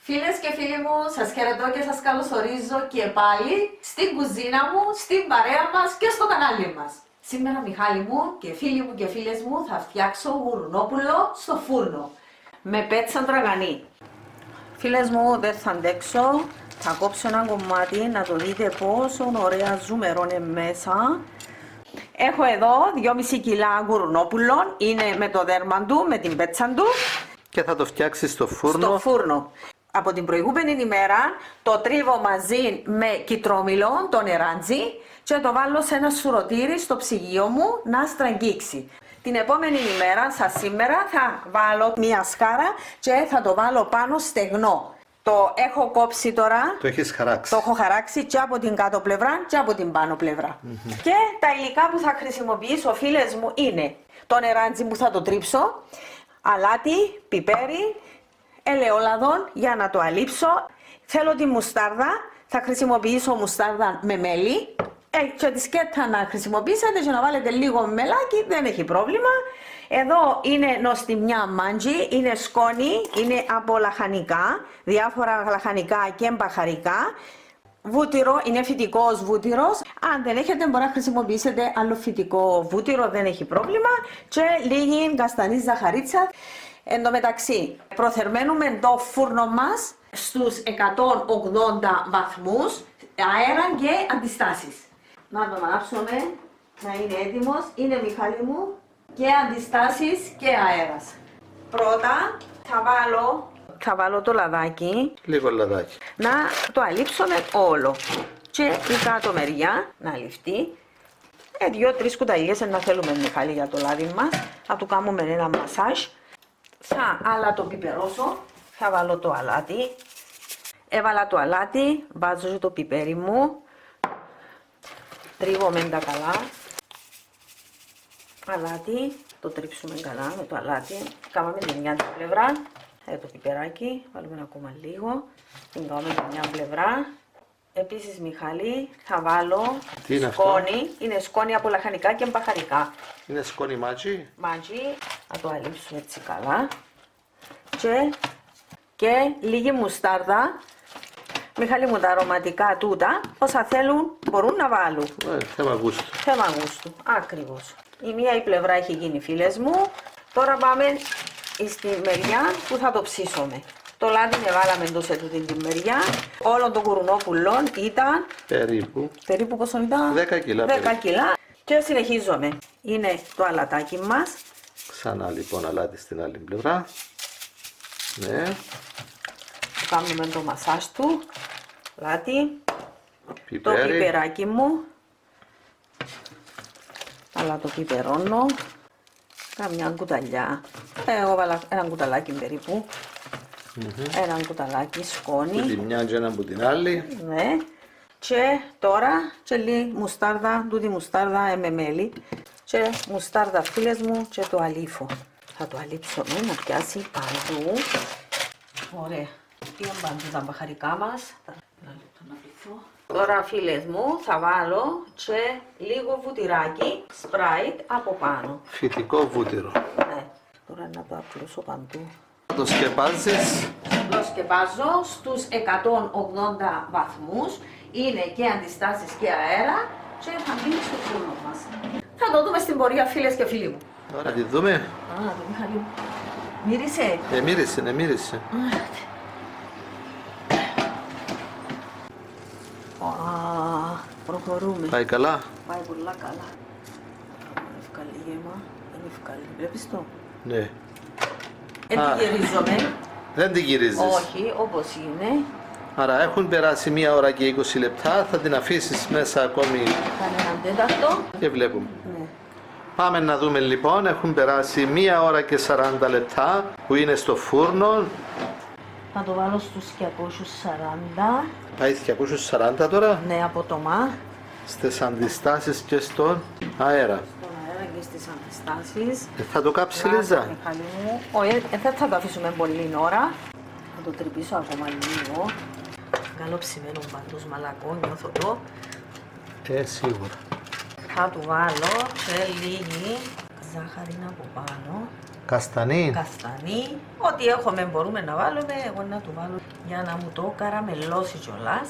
Φίλες και φίλοι μου, σας χαιρετώ και σας καλωσορίζω και πάλι στην κουζίνα μου, στην παρέα μας και στο κανάλι μας. Σήμερα, Μιχάλη μου και φίλοι μου και φίλες μου, θα φτιάξω γουρνόπουλο στο φούρνο με πέτσα τραγανή. Φίλες μου, δεν θα αντέξω, θα κόψω ένα κομμάτι να το δείτε πόσο ωραία ζουμερό είναι μέσα. Έχω εδώ 2,5 κιλά γουρνόπουλο, είναι με το δέρμα του, με την πέτσα του. Και θα το φτιάξεις στο φούρνο. Στο φούρνο. Από την προηγούμενη ημέρα το τρίβω μαζί με κιτρόμυλο, το νεράντζι, και το βάλω σε ένα σουρωτήρι στο ψυγείο μου να στραγγίξει. Την επόμενη ημέρα, σήμερα, θα βάλω μια σκάρα και θα το βάλω πάνω στεγνό. Το έχω κόψει τώρα. Το έχεις χαράξει. Το έχω χαράξει και από την κάτω πλευρά και από την πάνω πλευρά. Και τα υλικά που θα χρησιμοποιήσω, φίλες μου, είναι το νεράντζι που θα το τρίψω, αλάτι, πιπέρι, ελαιόλαδο για να το αλείψω. Θέλω τη μουστάρδα, θα χρησιμοποιήσω μουστάρδα με μέλι. Και τη σκέτα να χρησιμοποιήσετε και να βάλετε λίγο μελάκι, δεν έχει πρόβλημα. Εδώ είναι νοστιμιά μάντζι, είναι σκόνη, είναι από λαχανικά, διάφορα λαχανικά και μπαχαρικά. Βούτυρο, είναι φυτικός βούτυρος. Αν δεν έχετε, μπορεί να χρησιμοποιήσετε άλλο φυτικό βούτυρο, δεν έχει πρόβλημα. Και λίγη καστανή ζαχαρίτσα. Εν τω μεταξύ, προθερμαίνουμε το φούρνο μας στους 180 βαθμούς, αέρα και αντιστάσεις. Να τον ανάψουμε, να είναι έτοιμος. Είναι, Μιχάλη μου, και αντιστάσεις και αέρας. Πρώτα θα βάλω το λαδάκι. Λίγο λαδάκι. Να το αλείψουμε όλο. Και η κάτω μεριά να αλειφθεί. 2-3 κουταλιές να θέλουμε, Μιχάλη, για το λάδι μας. Θα του κάνουμε ένα μασάζ. Θα αλατοπιπερώσω. Θα βάλω το αλάτι. Έβαλα το αλάτι, βάζω το πιπέρι μου. Τρίβομαι τα καλά. Αλάτι, το τρίψουμε καλά με το αλάτι. Κάναμε την μια πλευρά. Το πιπεράκι, βάλουμε ακόμα λίγο. Την κάνουμε την μια πλευρά. Επίσης, Μιχάλη, θα βάλω σκόνη. Είναι σκόνη από λαχανικά και μπαχαρικά. Είναι σκόνη μάτζι. Μάτζι, θα το αλείψουμε έτσι καλά. Και λίγη μουστάρδα. Μιχάλη μου, τα αρωματικά τούτα, όσα θέλουν μπορούν να βάλουν. Θέμα γούστου. Θέμα γούστου, ακριβώς. Η μία η πλευρά έχει γίνει, φίλες μου. Τώρα πάμε στη μεριά που θα το ψήσουμε. Το λάδι βάλαμε εδώ σε τούτη τη μεριά. Όλο το γουρνόπουλο ήταν περίπου πόσο ήταν? 10 κιλά. 10 κιλά. Και συνεχίζουμε. Είναι το αλατάκι μας. Ξανά λοιπόν αλάτι στην άλλη πλευρά. Ναι. Κάνουμε το μασάζ του. Αλάτι. Πιπέρι. Το πιπεράκι μου. Αλλά το πιπερώνω. Καμιά κουταλιά. Εγώ βάλα ένα κουταλάκι περίπου. Ένα κουταλάκι σκόνη. Που τη μια και ένα από την άλλη. Ναι. Και τώρα λίγη μουστάρδα, τούτη μουστάρδα με μέλι. Και μουστάρδα, φίλες μου, και το αλήφω. Θα το αλείψουμε να πιάσει παντού. Ωραία. Πήγαν παντού τα μπαχαρικά μας. Τώρα, φίλες μου, θα βάλω και λίγο βουτυράκι, σπράιτ από πάνω. Φυτικό βούτυρο. Ναι. Τώρα να το απλώσω παντού. Το σκεπάζεις. Το σκεπάζω στους 180 βαθμούς. Είναι και αντιστάσεις και αέρα και θα μπει στο φούρνο μας. Θα το δούμε στην πορεία, φίλες και φίλοι μου. Τώρα τη δούμε. Το Μιχάλη μου. Μύρισε. Μύρισε. Προχωρούμε. Πάει καλά. Πάει πολύ καλά. Ευκαλή γέμα. Δεν ευκαλή. Βλέπεις το? Ναι. Δεν την γυρίζομαι. Δεν την γυρίζεις. Όχι, όπως είναι. Άρα έχουν περάσει 1 ώρα και 20 λεπτά. Θα την αφήσεις μέσα ακόμη. Κανέναν τέταρτο. Και βλέπουμε. Ναι. Πάμε να δούμε λοιπόν. Έχουν περάσει 1 ώρα και 40 λεπτά που είναι στο φούρνο. Θα το βάλω στους 240. Πάει 240 τώρα. Ναι, από το μα. Στις αντιστάσεις και στον αέρα. Στον αέρα και στις αντιστάσεις. Θα το κάψει Λίζα. Μιχάλη μου. Όχι, δεν θα το αφήσουμε πολύ ώρα. Θα το τρυπήσω ακόμα λίγο. Καλό ψημένο παντός μαλακό, νιώθω το. Σίγουρα. Θα του βάλω και λίγη ζάχαρη από πάνω. Καστανή. καστανή. Ό,τι έχουμε μπορούμε να βάλουμε. Εγώ να του βάλω για να μου το καραμελώσει κιόλας.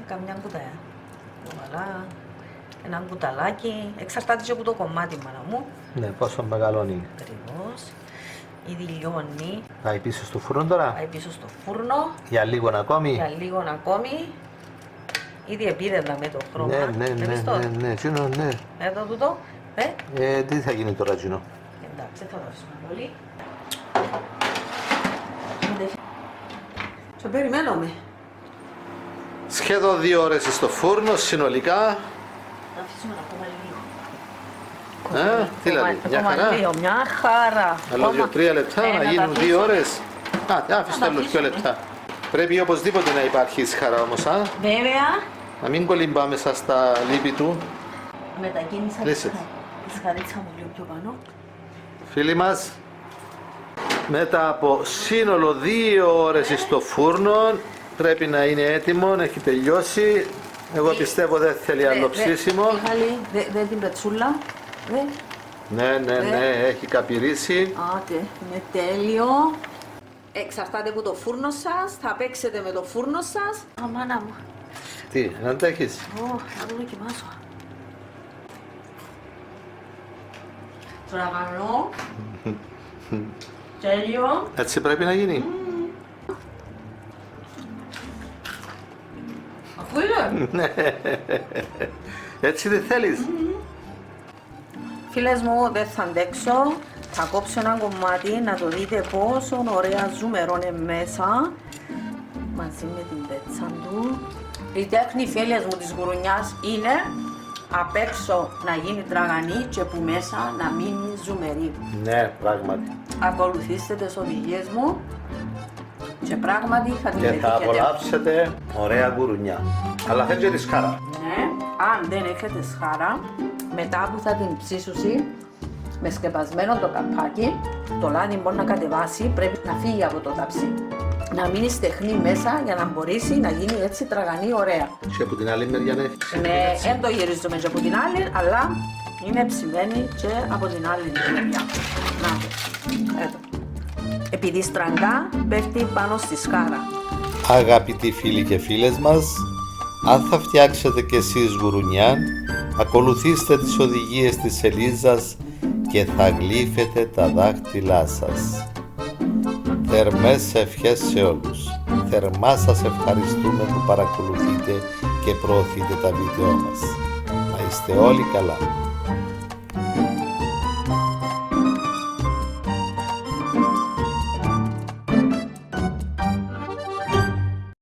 Καμιά κουταλιά. Voilà. Ένα κουταλάκι. Εξαρτάται και από το κομμάτι, μάνα μου. Ναι, πόσο μεγαλώνει. Ακριβώς. Ήδη λιώνει. Πάει πίσω στο φούρνο τώρα. Πάει πίσω στο φούρνο. Για λίγο ακόμη. Για λίγο ακόμη. Ήδη επίδεδα με το χρώμα. Ναι. Τζίνο, ναι. Εδώ τούτο. Τι θα γίνει τώρα, Τζίνο. Εντάξει, θα δώσουμε πολύ. Σε περιμένουμε. Σχεδόν 2 ώρες στο φούρνο συνολικά. Θα αφήσουμε ακόμα λίγο. Τι λέει, μια Ακόμα χαρά. λίγο, μια χαρά. Άλλο 2-3 λεπτά να γίνουν 2 ώρες. Άφησε το άλλο 2 λεπτά. Πρέπει οπωσδήποτε να υπάρχει σχαρά όμως, Βέβαια, να μην κολυμπά μέσα στα λίπη του. μετακίνησα Λύσε. τη σχαρίτσα μου λίγο πιο πάνω. Φίλοι μας, μετά από σύνολο 2 ώρες στο φούρνο, πρέπει να είναι έτοιμο, να έχει τελειώσει. Εγώ πιστεύω δεν θέλει άλλο ψήσιμο. Μιχάλη, δεν την πετσούλα. Ναι, έχει καπηρίσει. Άτε, είναι τέλειο. Εξαρτάται από το φούρνο σας, θα παίξετε με το φούρνο σας. Μάνα μου. Τι, να αντέχεις. Να το δοκιμάσω. Τραβανό. Τέλειο. Έτσι πρέπει να γίνει. Αφού είναι. Έτσι δεν θέλεις. Φίλες μου, δεν θα αντέξω. Θα κόψω ένα κομμάτι να το δείτε πόσο ωραία ζουμερώνε μέσα. Μαζί με την πέτσα του. Η τέχνη, φίλες μου, της γουρουνιάς είναι απ' έξω να γίνει τραγανή και που μέσα να μείνει ζουμερή. Ναι, πράγματι. Ακολουθήστε τις οδηγίες μου και πράγματι θα την Και θα πετύχετε. απολαύσετε ωραία γουρουνιά. Αλλά θέλει και τη σκάρα. Ναι, αν δεν έχετε σχάρα, μετά που θα την ψήσουσει με σκεπασμένο το καπάκι, το λάδι μπορεί να κατεβάσει, πρέπει να φύγει από το ταψί. Να μείνει στεχνή μέσα για να μπορέσει να γίνει έτσι τραγανή ωραία. Και από την άλλη μεριά να έχει. Ναι, δεν το γυρίζουμε και από την άλλη, αλλά είναι ψημένη και από την άλλη μεριά. Να το, εδώ. Επειδή στραγγά πέφτει πάνω στη σκάρα. Αγαπητοί φίλοι και φίλες μας, αν θα φτιάξετε κι εσείς γουρουνιά, ακολουθήστε τις οδηγίες της Ελίζας και θα γλύφετε τα δάχτυλά σας. Θερμές ευχές σε όλους. Θερμά σας ευχαριστούμε που παρακολουθείτε και προωθείτε τα βίντεο μας. Να είστε όλοι καλά.